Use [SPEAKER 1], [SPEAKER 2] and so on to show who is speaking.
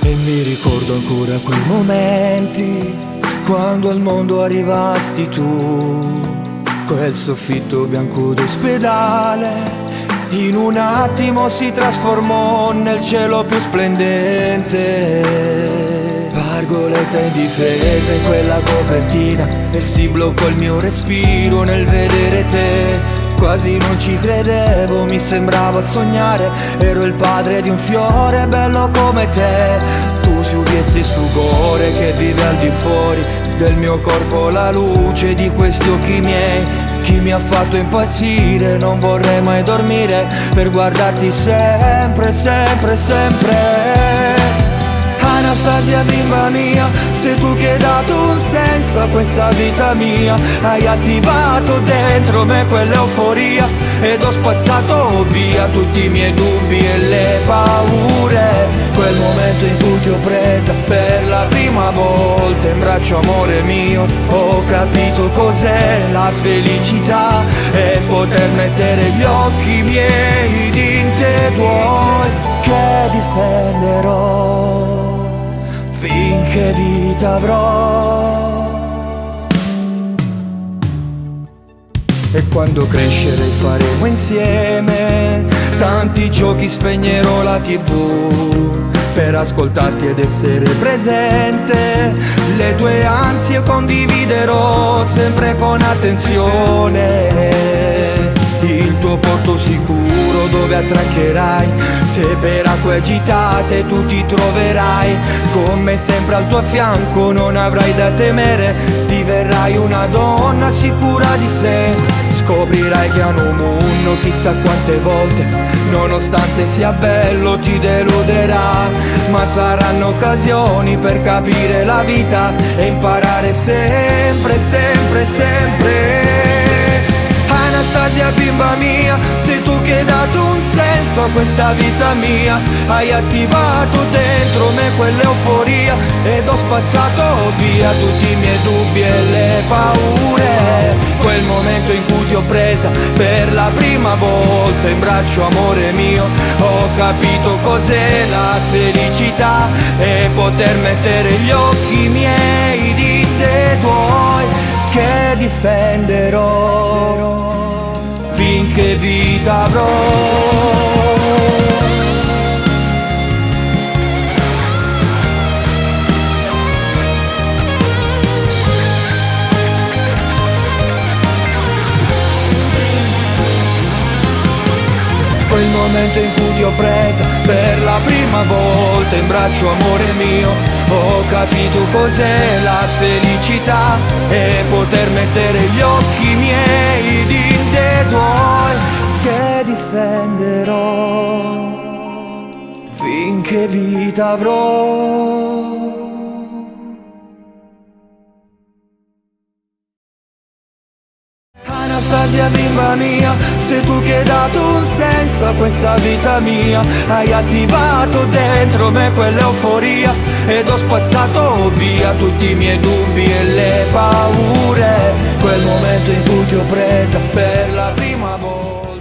[SPEAKER 1] E mi ricordo ancora quei momenti, quando al mondo arrivasti tu, quel soffitto bianco d'ospedale in un attimo si trasformò nel cielo più splendente. Pargoletta indifesa in quella copertina e si bloccò il mio respiro nel vedere te. Quasi non ci credevo, mi sembrava sognare, ero il padre di un fiore bello come te. Tu sughiezzi il sudore che vive al di fuori del mio corpo, la luce di questi occhi miei. Chi mi ha fatto impazzire, non vorrei mai dormire per guardarti sempre, sempre, sempre. Anastasia bimba mia, sei tu che hai dato un senso a questa vita mia. Hai attivato dentro me quell'euforia ed ho spazzato via tutti i miei dubbi e le paure. Quel momento in cui ti ho presa per la prima volta in braccio, amore mio, ho capito cos'è la felicità e poter mettere gli occhi miei in te tuoi, che difenderò finché vita avrò. E quando crescerei faremo insieme tanti giochi, spegnerò la TV per ascoltarti ed essere presente. Le tue ansie condividerò sempre con attenzione. Il tuo porto sicuro dove attraccherai, se per acque agitate tu ti troverai. Con me sempre al tuo fianco, non avrai da temere. Diverrai una donna sicura di sé. Scoprirai che hanno un mondo chissà quante volte, nonostante sia bello ti deluderà. Ma saranno occasioni per capire la vita e imparare sempre, sempre, sempre. Anastasia bimba mia, sei tu che hai dato un senso a questa vita mia. Hai attivato dentro me quell'euforia ed ho spazzato via tutti i miei dubbi e le paure. Quel momento in cui ti ho presa per la prima volta in braccio, amore mio, ho capito cos'è la felicità e poter mettere gli occhi miei di te tuoi, che difenderò finché vita avrò. Quel momento in cui ti ho presa per la prima volta in braccio, amore mio, ho capito cos'è la felicità e poter mettere gli occhi miei in te tuoi, che difenderò finché vita avrò. Anastasia bimba mia, sei tu che hai dato un senso a questa vita mia. Hai attivato dentro me quell'euforia ed ho spazzato via tutti i miei dubbi e le paure. Quel momento in cui ti ho presa per la prima volta.